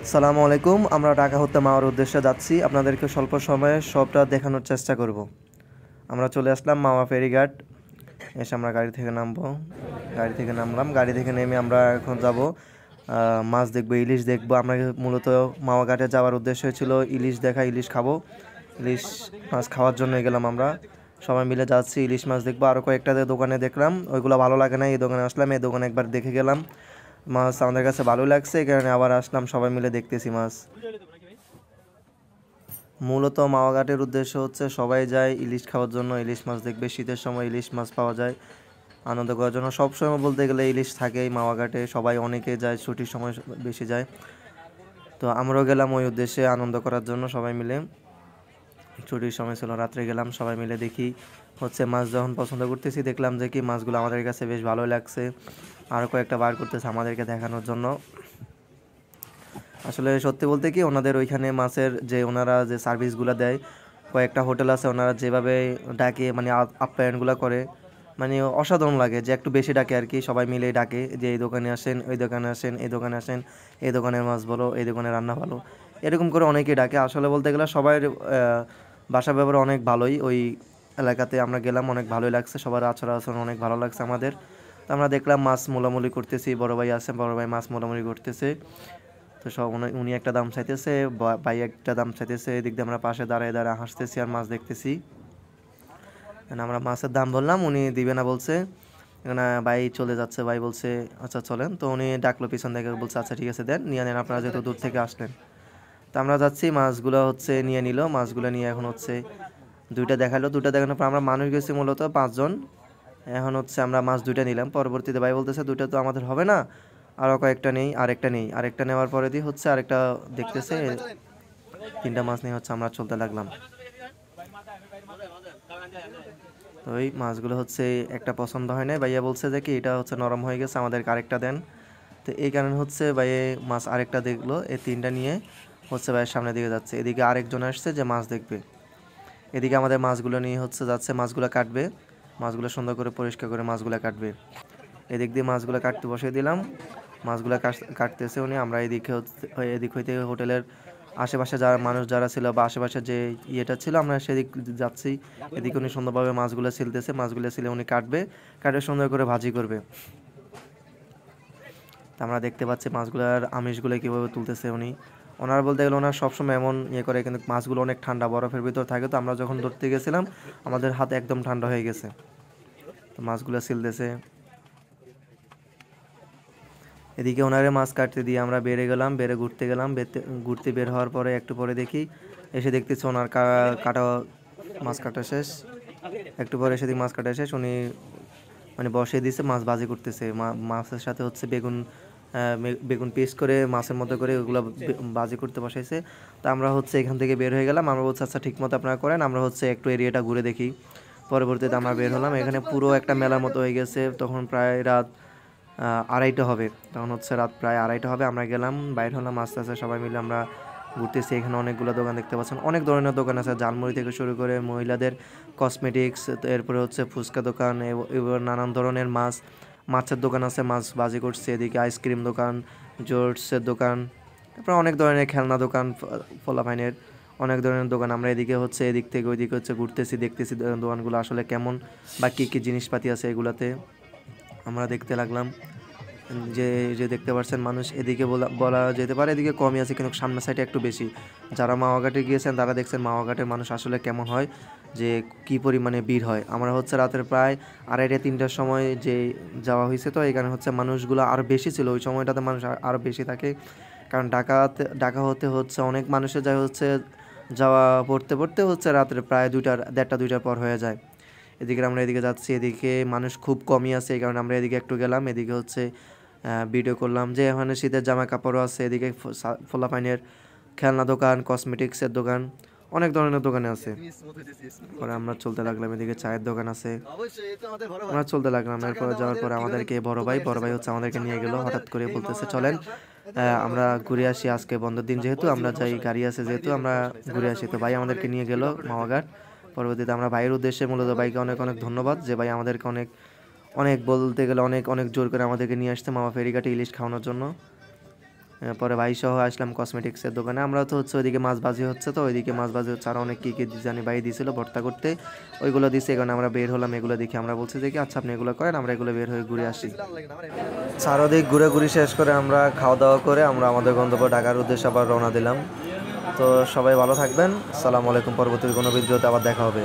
আসসালামু আলাইকুম। আমরা ঢাকা হতে মাওয়ার উদ্দেশ্যে যাচ্ছি। আপনাদেরকে স্বল্প সময়ে সবটা দেখানোর চেষ্টা করব। আমরা চলে আসলাম মাওয়া ফেরিঘাট। এসে আমরা গাড়ি থেকে নামবো। গাড়ি থেকে নামলাম। গাড়ি থেকে নেমে আমরা এখন যাব মাছ দেখবো, ইলিশ দেখবো। আমরা মূলত মাওয়া ঘাটে যাওয়ার উদ্দেশ্য ছিল ইলিশ দেখা, ইলিশ খাবো। ইলিশ মাছ খাওয়ার জন্য গেলাম আমরা। সবাই মিলে যাচ্ছি, ইলিশ মাছ দেখবো। আরও কয়েকটা দোকানে দেখলাম, ওইগুলো ভালো লাগে না। এই দোকানে আসলাম, এই দোকানে একবার দেখে গেলাম। মাছ আমাদের কাছে ভালো লাগছে, এই কারণে আবার আসলাম, সবাই মিলে দেখতেছি মাছ। মূলত মাওয়া ঘাটের উদ্দেশ্য হচ্ছে সবাই যায় ইলিশ খাওয়ার জন্য, ইলিশ মাছ দেখবে। শীতের সময় ইলিশ মাছ পাওয়া যায়, আনন্দ করার জন্য। সব সময় বলতে গেলে ইলিশ থাকেই মাওয়া ঘাটে, সবাই অনেকে যায়, ছুটির সময় বেশি যায়। তো আমরাও গেলাম ওই উদ্দেশ্যে, আনন্দ করার জন্য সবাই মিলে। ছুটির সময় ছিল, রাত্রে গেলাম, সবাই মিলে দেখি হচ্ছে মাছ যখন পছন্দ করতেছি, দেখলাম যে কি মাছগুলো আমাদের কাছে বেশ ভালোই লাগছে। আরও কয়েকটা বার করতেছে আমাদেরকে দেখানোর জন্য। আসলে সত্যি বলতে কি, ওনাদের ওইখানে মাছের যে ওনারা যে সার্ভিসগুলো দেয়, কয়েকটা হোটেল আছে, ওনারা যেভাবে ডাকে মানে আপ্যায়নগুলো করে, মানে অসাধারণ লাগে। যে একটু বেশি ডাকে আর কি, সবাই মিলে ডাকে যে এই দোকানে আসেন, ওই দোকানে আসেন, এই দোকানে আসেন, এই দোকানের মাছ ভালো, এই দোকানের রান্না ভালো, এরকম করে অনেকেই ডাকে। আসলে বলতে গেলে সবার বাসা ব্যবহার অনেক ভালোই ওই এলাকাতে। আমরা গেলাম, অনেক ভালোই লাগছে, সবার আচার আচরণ অনেক ভালো লাগছে আমাদের। তো আমরা দেখলাম মাছ মোলামুলি করতেছি, বড় ভাই আছে, বড় ভাই মাছ মোলামুলি করতেছে। তো সব উনি একটা দাম চাইতেছে, ভাই একটা দাম চাইতেছে। এদিক দিয়ে আমরা পাশে দাঁড়ায় দাঁড়ায় হাসতেছি আর মাছ দেখতেছি। আমরা মাছের দাম বললাম, উনি দিবে না বলছে। এখানে ভাই চলে যাচ্ছে, ভাই বলছে আচ্ছা চলেন। তো উনি ডাকলো পিছন থেকে, বলছে আচ্ছা ঠিক আছে দেন, নিয়ে নেন, আপনারা যেহেতু দূর থেকে আসলেন। তো আমরা যাচ্ছি, মাছগুলো হচ্ছে নিয়ে নিল। মাছগুলো নিয়ে এখন হচ্ছে দুইটা দেখালো, দুইটা দেখানোর পর আমরা মানুষ গেছি মূলত 5 জন। এখন হচ্ছে আমরা মাছ দুইটা নিলাম। পরবর্তীতে ভাই বলতেছে দুইটা তো আমাদের হবে না, আরও কয়েকটা নেই, আরেকটা নেওয়ার পরে দিয়ে হচ্ছে আরেকটা দেখতেছে। 3টা মাছ নিয়ে হচ্ছে আমরা চলতে লাগলাম। তো ওই মাছগুলো হচ্ছে একটা পছন্দ হয় না, ভাইয়া বলছে যে কি এটা হচ্ছে নরম হয়ে গেছে, আমাদেরকে আরেকটা দেন। তো এই কারণে হচ্ছে ভাইয়ে মাছ আরেকটা দেখলো, এই 3টা নিয়ে হচ্ছে ভাইয়ের সামনের দিকে যাচ্ছে। এদিকে আরেকজন আসছে যে মাছ দেখবে। এদিকে আমাদের মাছগুলো নিয়ে হচ্ছে যাচ্ছে, মাছগুলো কাটবে, মাছগুলো সুন্দর করে পরিষ্কার করে মাছগুলো কাটবে। এদিক দিয়ে মাছগুলো কাটতে বসিয়ে দিলাম, মাছগুলো কাটতেছে উনি। আমরা এদিকে এদিক হইতে হোটেলের আশেপাশে যারা মানুষ যারা ছিল বা আশেপাশে যে ইয়েটা ছিল, আমরা সেদিক যাচ্ছি। এদিকে উনি সুন্দরভাবে মাছগুলো ছিলতেছে, মাছগুলো ছিলে উনি কাটবে, কাটে সুন্দর করে ভাজি করবে। তা আমরা দেখতে পাচ্ছি মাছগুলোর আমিষগুলো কীভাবে তুলতেছে উনি। ওনার বলতে গেলে ওনার সবসময় এমন ইয়ে করে, কিন্তু মাছগুলো অনেক ঠান্ডা, বরফের ভিতর থাকে। তো আমরা যখন ধরতে গেছিলাম আমাদের হাত একদম ঠান্ডা হয়ে গেছে। তো মাছগুলো ছিলতেছে। এদিকে ওনারে মাছ কাটতে দিয়ে আমরা বেড়ে গেলাম, বেড়ে ঘুরতে গেলাম। ঘুরতে বের হওয়ার পরে একটু পরে দেখি, এসে দেখতেছি ওনার কাটা মাছ কাটা শেষ। একটু পরে এসে দেখি মাছ কাটা শেষ, উনি মানে বসিয়ে দিয়েছে, মাছ ভাজি করতেছে। মাছের সাথে হচ্ছে বেগুন, বেগুন পিস করে মাছের মতো করে ওগুলো ভাজি করতে বসাইছে। তা আমরা হচ্ছে এখান থেকে বের হয়ে গেলাম। আমরা বলছি আচ্ছা ঠিক মতো আপনারা করেন, আমরা হচ্ছে একটু এরিয়াটা ঘুরে দেখি। পরবর্তীতে আমরা বের হলাম, এখানে পুরো একটা মেলার মতো হয়ে গেছে। তখন প্রায় রাত 2:30 হবে। তখন হচ্ছে রাত প্রায় 2:30 হবে। আমরা গেলাম, বাইর হলাম আস্তে আস্তে, সবাই মিলে আমরা ঘুরতেছি। এখানে অনেকগুলো দোকান দেখতে পাচ্ছেন, অনেক ধরনের দোকান আছে, জালমুড়ি থেকে শুরু করে মহিলাদের কসমেটিক্স, এরপরে হচ্ছে ফুচকা দোকান, এবার নানান ধরনের মাছের দোকান আছে, মাছ ভাজি করছে। এদিকে আইসক্রিম দোকান, জুসের দোকান, তারপরে অনেক ধরনের খেলনা দোকান, ফলাফাইনের অনেক ধরনের দোকান। আমরা এদিকে হচ্ছে এদিক থেকে ওইদিকে হচ্ছে ঘুরতেছি, দেখতেছি দোকানগুলো আসলে কেমন বা কী কী জিনিসপাতি আছে এগুলাতে আমরা দেখতে লাগলাম। যে যে দেখতে পাচ্ছেন মানুষ এদিকে বলা যেতে পারে এদিকে কমই আছে, কিন্তু সামনের সাইডে একটু বেশি। যারা মাওয়াঘাটে গিয়েছেন তারা দেখছেন মাওয়াঘাটের মানুষ আসলে কেমন হয়, যে কি পরিমাণে ভিড় হয়। আমরা হচ্ছে রাতের প্রায় 2:30-3টার সময় যে যাওয়া হয়েছে। তো এখানে হচ্ছে মানুষগুলো আরও বেশি ছিল, ওই সময়টাতে মানুষ আরও বেশি থাকে। কারণ ঢাকা হতে হচ্ছে অনেক মানুষের যায় হচ্ছে যাওয়া পড়তে পড়তে হচ্ছে রাত্রে প্রায় 1:30-2টার পর হয়ে যায়। এদিকে আমরা এদিকে যাচ্ছি, এদিকে মানুষ খুব কমই আছে, এই কারণে আমরা এদিকে একটু গেলাম। এদিকে হচ্ছে ভিডিও করলাম যে এখানে শীতের জামা কাপড়ও আছে। এদিকে ফোলাপাইনের খেলনা দোকান, কসমেটিক্সের দোকান, অনেক ধরনের দোকানে আছে। পরে আমরা চলতে লাগলাম, এদিকে চায়ের দোকান আছে। আমরা চলতে লাগলাম, এরপরে যাওয়ার পরে আমাদেরকে বড় ভাই হচ্ছে আমাদেরকে নিয়ে গেল। হঠাৎ করে বলতেছে চলেন আমরা ঘুরে আসি, আজকে বন্ধের দিন যেহেতু আমরা যাই, গাড়ি আছে যেহেতু আমরা ঘুরে আসি। তো ভাই আমাদেরকে নিয়ে গেল মামাঘাট। পরবর্তীতে আমরা ভাইয়ের উদ্দেশ্যে, মূলত ভাইকে অনেক অনেক ধন্যবাদ যে ভাই আমাদেরকে অনেক অনেক বলতে গেলে অনেক অনেক জোর করে আমাদেরকে নিয়ে আসছে মামা ফেরিঘাটে ইলিশ খাওয়ানোর জন্য। পরে ভাই সহ আসলাম কসমেটিক্সের দোকানে। আমরা তো হচ্ছে ওইদিকে মাছ ভাজি হচ্ছে, তো ওইদিকে মাছ ভাজি হচ্ছে, আর অনেক কী কী জানি ভাই দিয়েছিল ভর্তা করতে, ওইগুলো দিচ্ছে। এখানে আমরা বের হলাম, এগুলো দেখি আমরা বলছি যে কি আচ্ছা আপনি এগুলো করেন, আমরা এগুলো বের হয়ে ঘুরে আসি। চারদিক ঘুরে ঘুরে শেষ করে আমরা খাওয়া দাওয়া করে আমরা আমাদের গন্তব্য ঢাকার উদ্দেশ্যে আবার রওনা দিলাম। তো সবাই ভালো থাকবেন, আসসালামু আলাইকুম। পরবর্তী কোনো ভিডিওতে আবার দেখা হবে।